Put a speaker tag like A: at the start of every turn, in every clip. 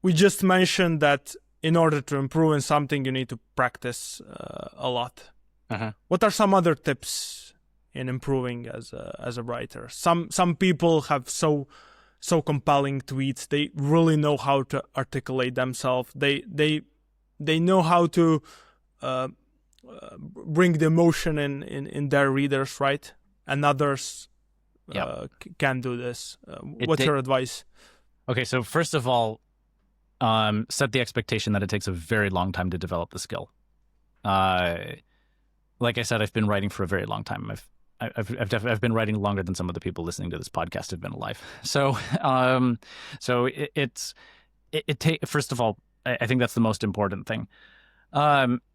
A: we just mentioned that in order to improve in something, you need to practice a lot. What are some other tips in improving as a writer? Some people have so compelling tweets. They really know how to articulate themselves. They know how to bring the emotion in their readers, right? And others can do this. What's your advice?
B: Okay, so first of all, set the expectation that it takes a very long time to develop the skill. Like I said, I've been writing for a very long time. I've been writing longer than some of the people listening to this podcast have been alive. So first of all, I think that's the most important thing.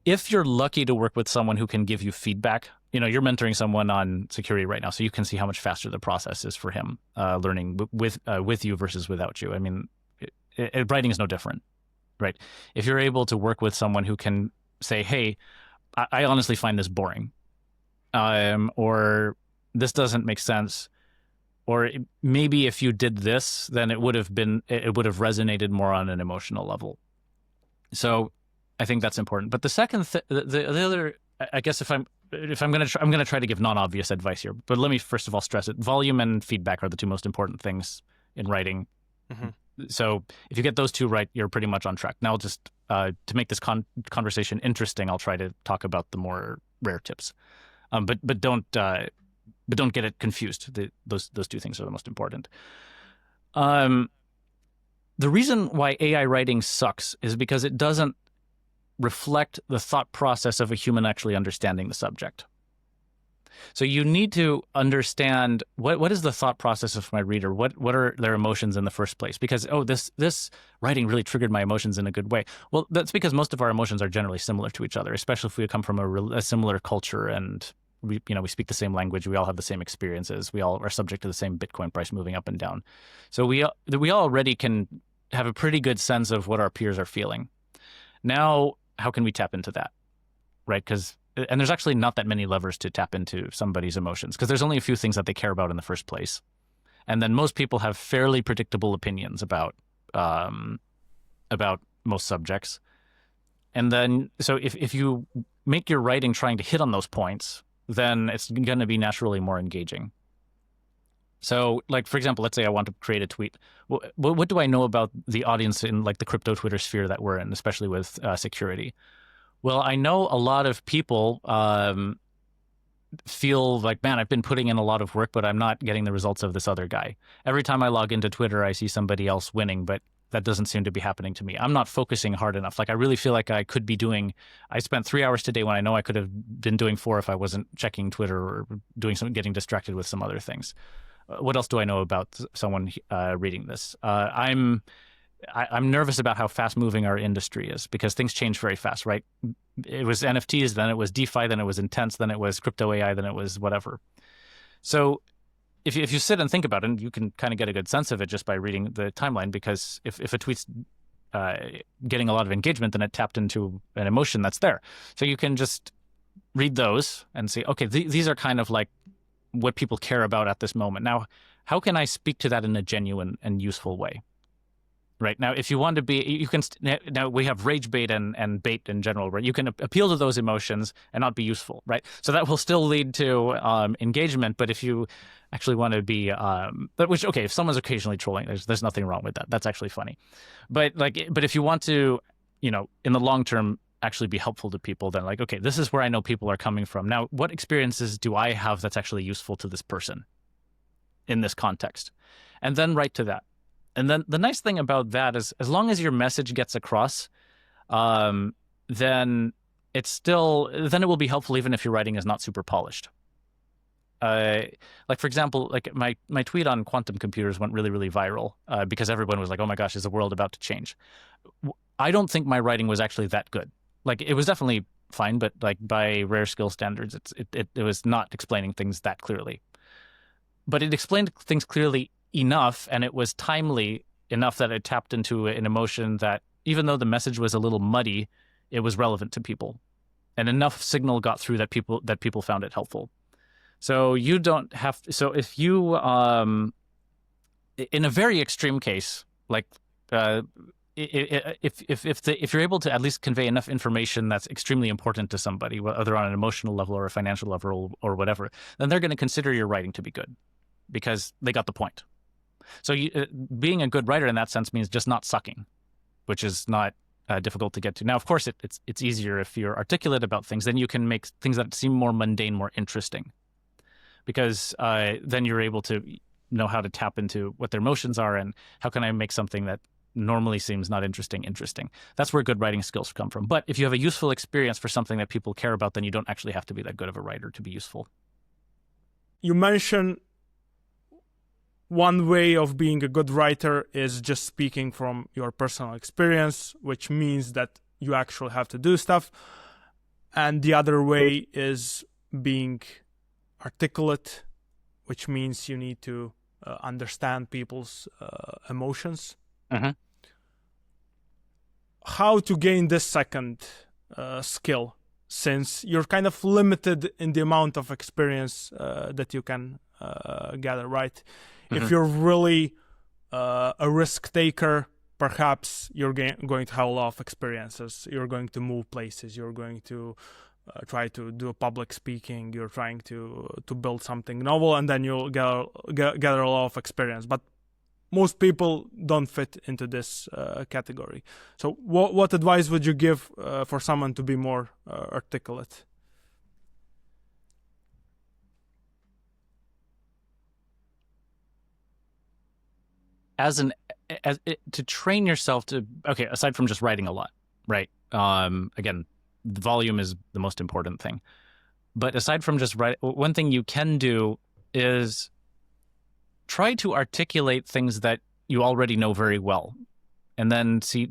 B: If you're lucky to work with someone who can give you feedback, you're mentoring someone on security right now, so you can see how much faster the process is for him learning with you versus without you. I mean, writing is no different, right? If you're able to work with someone who can say, hey, I honestly find this boring, or this doesn't make sense, or maybe if you did this, then it would have resonated more on an emotional level. So I think that's important. But the second, the other, I guess I'm going to try to give non-obvious advice here, but let me first of all stress it. Volume and feedback are the two most important things in writing. Mm-hmm. So if you get those two right, you're pretty much on track. Now, just to make this conversation interesting, I'll try to talk about the more rare tips. But don't get it confused. Those two things are the most important. The reason why AI writing sucks is because it doesn't reflect the thought process of a human actually understanding the subject. So you need to understand what is the thought process of my reader? What are their emotions in the first place? Because, this writing really triggered my emotions in a good way. Well, that's because most of our emotions are generally similar to each other, especially if we come from a similar culture and we speak the same language. We all have the same experiences. We all are subject to the same Bitcoin price moving up and down. So we already can have a pretty good sense of what our peers are feeling. Now, how can we tap into that, right? And there's actually not that many levers to tap into somebody's emotions because there's only a few things that they care about in the first place. And then most people have fairly predictable opinions about most subjects. And then, so if you make your writing trying to hit on those points, then it's going to be naturally more engaging. So, like, for example, let's say I want to create a tweet. What do I know about the audience in, like, the crypto Twitter sphere that we're in, especially with security? Well, I know a lot of people feel like, man, I've been putting in a lot of work, but I'm not getting the results of this other guy. Every time I log into Twitter, I see somebody else winning, but that doesn't seem to be happening to me. I'm not focusing hard enough. Like, I really feel like I spent 3 hours today when I know I could have been doing 4 if I wasn't checking Twitter or getting distracted with some other things. What else do I know about someone reading this? I'm nervous about how fast-moving our industry is because things change very fast, right? It was NFTs, then it was DeFi, then it was Intense, then it was crypto AI, then it was whatever. So if you sit and think about it, you can kind of get a good sense of it just by reading the timeline, because if a tweet's getting a lot of engagement, then it tapped into an emotion that's there. So you can just read those and say, okay, these are kind of like what people care about at this moment. Now, how can I speak to that in a genuine and useful way? Right now, if you want to be, you can. Now we have rage bait and bait in general, right? You can appeal to those emotions and not be useful, right? So that will still lead to engagement. But if you actually want to be, if someone's occasionally trolling, there's nothing wrong with that. That's actually funny. But if you want to, in the long term, actually be helpful to people, then okay, this is where I know people are coming from. Now, what experiences do I have that's actually useful to this person in this context? And then write to that. And then the nice thing about that is, as long as your message gets across, then it will be helpful even if your writing is not super polished. Like, for example, like my tweet on quantum computers went really, really viral because everyone was like, "Oh my gosh, is the world about to change?" I don't think my writing was actually that good. Like, it was definitely fine, but like by rare skill standards, it was not explaining things that clearly. But it explained things clearly enough, and it was timely enough that it tapped into an emotion that, even though the message was a little muddy, it was relevant to people, and enough signal got through that people found it helpful. So you don't have to, so if you in a very extreme case, like if you're able to at least convey enough information that's extremely important to somebody, whether on an emotional level or a financial level or whatever, then they're going to consider your writing to be good because they got the point. So being a good writer in that sense means just not sucking, which is not difficult to get to. Now, of course, it's easier if you're articulate about things. Then you can make things that seem more mundane more interesting, because then you're able to know how to tap into what their emotions are and how can I make something that normally seems not interesting. That's where good writing skills come from. But if you have a useful experience for something that people care about, then you don't actually have to be that good of a writer to be useful.
A: You mentioned one way of being a good writer is just speaking from your personal experience, which means that you actually have to do stuff. And the other way is being articulate, which means you need to understand people's emotions.
B: Mm-hmm.
A: How to gain this second skill, since you're kind of limited in the amount of experience that you can gather, right? Mm-hmm. If you're really a risk taker, perhaps you're going to have a lot of experiences. You're going to move places. You're going to try to do public speaking. You're trying to build something novel, and then you'll gather a lot of experience. But most people don't fit into this category. So what advice would you give for someone to be more articulate?
B: To train yourself to, okay, aside from just writing a lot, right? Again, the volume is the most important thing. But aside from just writing, one thing you can do is try to articulate things that you already know very well. And then see,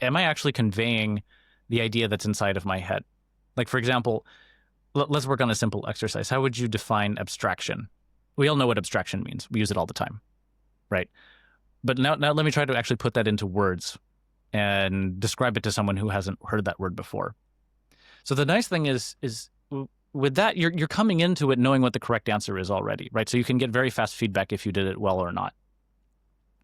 B: am I actually conveying the idea that's inside of my head? Like, for example, let's work on a simple exercise. How would you define abstraction? We all know what abstraction means. We use it all the time, right? But now let me try to actually put that into words and describe it to someone who hasn't heard that word before. So the nice thing is with that, you're coming into it knowing what the correct answer is already, right? So you can get very fast feedback if you did it well or not.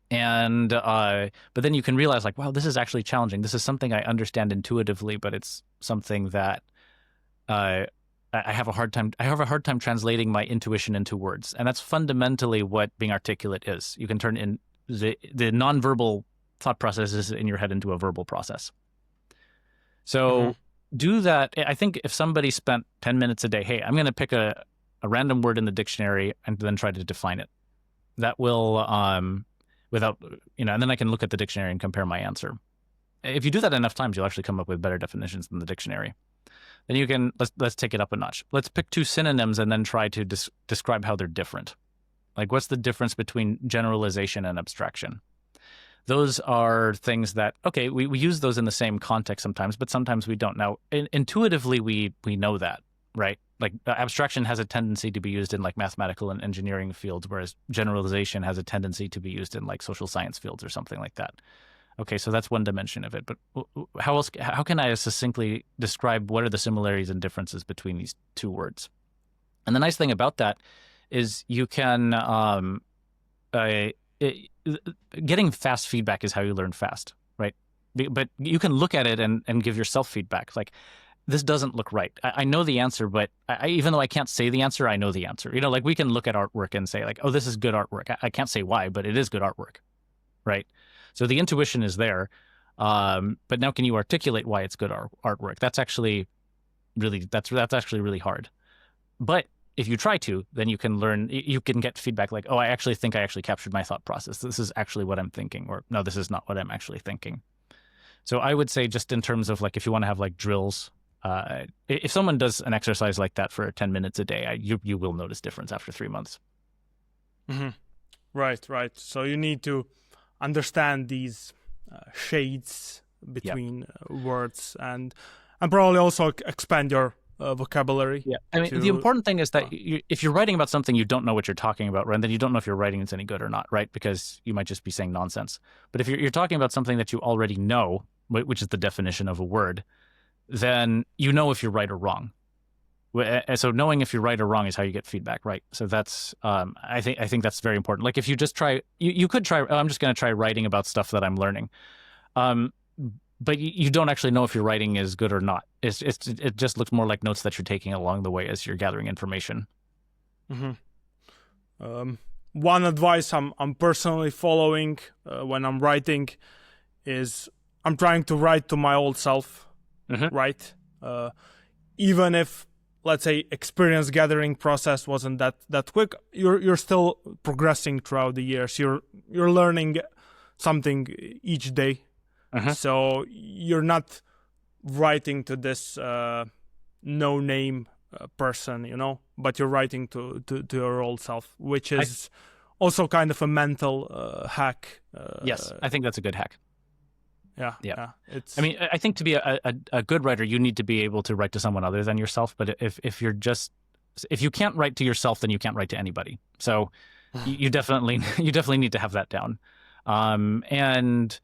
B: And but then you can realize, like, wow, this is actually challenging. This is something I understand intuitively, but it's something that I have a hard time translating my intuition into words. And that's fundamentally what being articulate is. You can turn in the nonverbal thought processes in your head into a verbal process. So do that. I think if somebody spent 10 minutes a day, hey, I'm going to pick a random word in the dictionary and then try to define it. That will, and then I can look at the dictionary and compare my answer. If you do that enough times, you'll actually come up with better definitions than the dictionary. Then you can, let's take it up a notch. Let's pick two synonyms and then try to describe how they're different. Like, what's the difference between generalization and abstraction? Those are things that, okay, we use those in the same context sometimes, but sometimes we don't. Now, intuitively, we know that, right? Like, abstraction has a tendency to be used in like mathematical and engineering fields, whereas generalization has a tendency to be used in like social science fields or something like that. Okay, so that's one dimension of it. But how can I succinctly describe what are the similarities and differences between these two words? And the nice thing about that is you can, getting fast feedback is how you learn fast, right? But you can look at it and give yourself feedback. Like, this doesn't look right. I know the answer, but even though I can't say the answer, I know the answer. You know, like, we can look at artwork and say like, oh, this is good artwork. I can't say why, but it is good artwork, right? So the intuition is there. But now can you articulate why it's good artwork? That's actually really hard. But if you try to, then you can learn, you can get feedback like, oh, I actually think I actually captured my thought process. This is actually what I'm thinking, or no, this is not what I'm actually thinking. So I would say, just in terms of like, if you want to have like drills, if someone does an exercise like that for 10 minutes a day, you will notice difference after 3 months.
A: Mm-hmm. Right. So you need to understand these shades between words and probably also expand your vocabulary.
B: Yeah, I mean, the important thing is that if you're writing about something you don't know what you're talking about, right, then you don't know if your writing is any good or not, right? Because you might just be saying nonsense. But if you're talking about something that you already know, which is the definition of a word, then you know if you're right or wrong. So knowing if you're right or wrong is how you get feedback, right? So that's I think that's very important. Like if you just try, you could try. Oh, I'm just going to try writing about stuff that I'm learning, but you don't actually know if your writing is good or not. It just looks more like notes that you're taking along the way as you're gathering information.
A: One advice I'm personally following when I'm writing is I'm trying to write to my old self, right? Even if, let's say, experience gathering process wasn't that quick, you're still progressing throughout the years. You're learning something each day. So you're not writing to this no-name person, but you're writing to your old self, which is also kind of a mental hack.
B: Yes, I think that's a good hack.
A: Yeah.
B: I mean, I think to be a good writer, you need to be able to write to someone other than yourself. But if you can't write to yourself, then you can't write to anybody. So you definitely need to have that down. And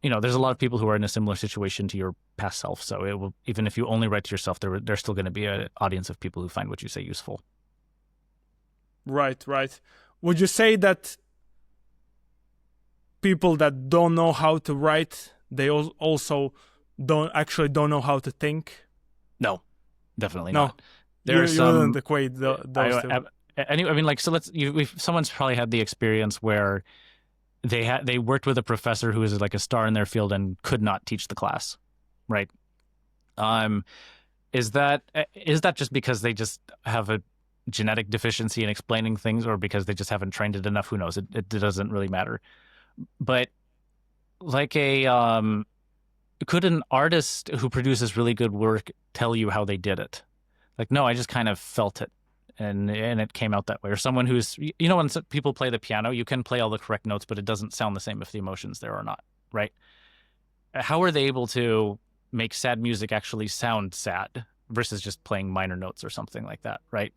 B: there's a lot of people who are in a similar situation to your past self. So it will, even if you only write to yourself, there's still going to be an audience of people who find what you say useful.
A: Right. Would you say that people that don't know how to write, they also don't know how to think?
B: No, definitely
A: no.
B: Not. There's
A: you wouldn't equate those two.
B: Anyway, I mean, like, so someone's probably had the experience where they worked with a professor who is like a star in their field and could not teach the class, right? Is that just because they just have a genetic deficiency in explaining things, or because they just haven't trained it enough? Who knows? It doesn't really matter. But like could an artist who produces really good work tell you how they did it? Like, no, I just kind of felt it and it came out that way. Or someone who's, when people play the piano, you can play all the correct notes, but it doesn't sound the same if the emotion's there or not, right? How are they able to make sad music actually sound sad versus just playing minor notes or something like that, right?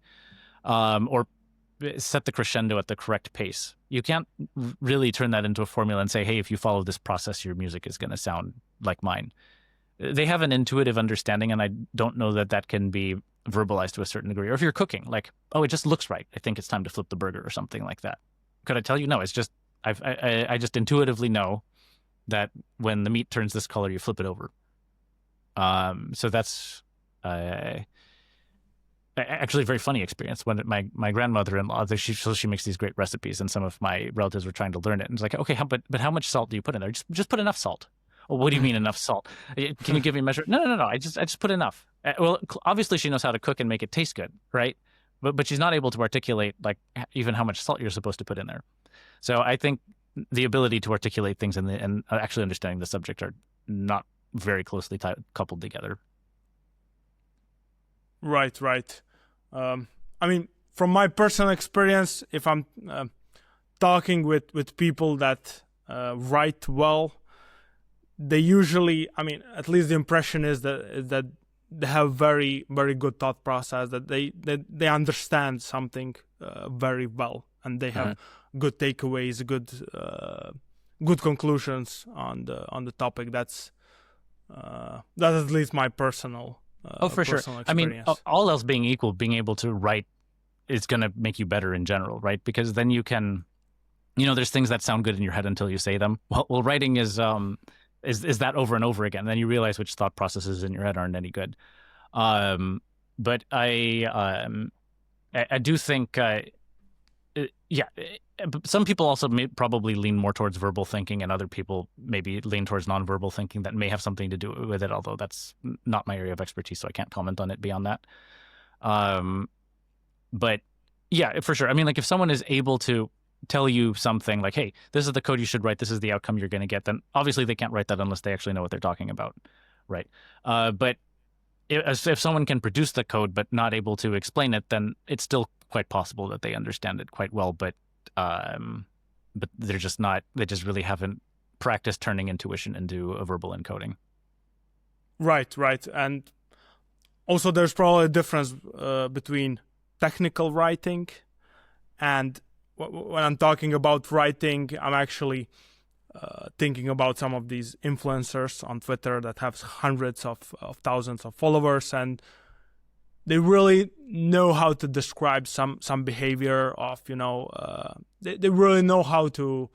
B: Or set the crescendo at the correct pace. You can't really turn that into a formula and say, hey, if you follow this process, your music is going to sound like mine. They have an intuitive understanding, and I don't know that can be verbalized to a certain degree. Or if you're cooking, like, oh, it just looks right, I think it's time to flip the burger or something like that. Could I tell you? No, it's just I just intuitively know that when the meat turns this color, you flip it over. So that's actually a very funny experience. When my grandmother-in-law, she makes these great recipes, and some of my relatives were trying to learn it. And it's like, okay, but how much salt do you put in there? Just put enough salt. Oh, what do you mean enough salt? Can you give me a measure? No. I just put enough. Well, obviously she knows how to cook and make it taste good, right? But she's not able to articulate like even how much salt you're supposed to put in there. So I think the ability to articulate things and actually understanding the subject are not very closely coupled together.
A: Right. I mean, from my personal experience, if I'm talking with people that write well, they usually, I mean, at least the impression is that they have very, very good thought process, that they understand something very well, and they have good takeaways, good conclusions on the topic. That's at least my personal.
B: For sure.
A: Experience.
B: I mean, all else being equal, being able to write is going to make you better in general, right? Because then you can, there's things that sound good in your head until you say them. Well, writing is that over and over again. Then you realize which thought processes in your head aren't any good. But I do think, some people also may probably lean more towards verbal thinking, and other people maybe lean towards nonverbal thinking that may have something to do with it, although that's not my area of expertise, so I can't comment on it beyond that. But yeah, for sure. I mean, like if someone is able to tell you something like, hey, this is the code you should write, this is the outcome you're going to get, then obviously they can't write that unless they actually know what they're talking about, right? But if someone can produce the code but not able to explain it, then it's still quite possible that they understand it quite well, but they're just not, they just really haven't practiced turning intuition into a verbal encoding.
A: Right. And also there's probably a difference between technical writing and when I'm talking about writing, I'm actually thinking about some of these influencers on Twitter that have hundreds of thousands of followers, and they really know how to describe some behavior of, they really know how to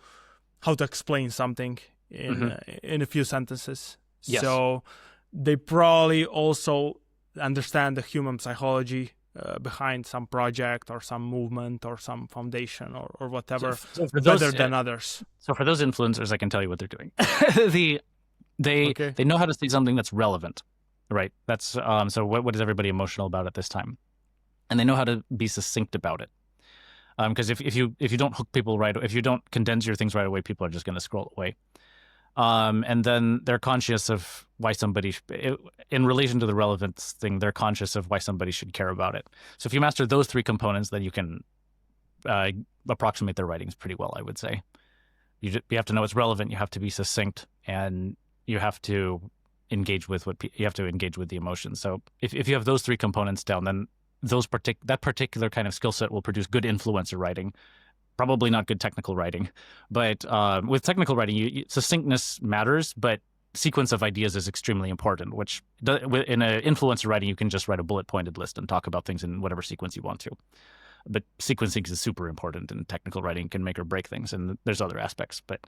A: explain something in a few sentences.
B: Yes.
A: So they probably also understand the human psychology behind some project or some movement or some foundation or whatever,
B: so for
A: better than others.
B: So for those influencers, I can tell you what they're doing. They know how to say something that's relevant, right? That's so what is everybody emotional about at this time, and they know how to be succinct about it. Because if you don't hook people right, if you don't condense your things right away, people are just going to scroll away. And then they're conscious of why somebody, in relation to the relevance thing, they're conscious of why somebody should care about it. So if you master those three components, then you can approximate their writings pretty well, I would say. You have to know it's relevant, you have to be succinct, and you have to engage with you have to engage with the emotions. So if you have those three components down, then that particular kind of skill set will produce good influencer writing. Probably not good technical writing, but with technical writing, succinctness matters, but sequence of ideas is extremely important, which in an influencer writing, you can just write a bullet-pointed list and talk about things in whatever sequence you want to. But sequencing is super important, and technical writing can make or break things, and there's other aspects. But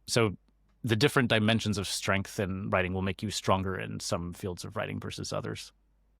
B: so the different dimensions of strength in writing will make you stronger in some fields of writing versus others.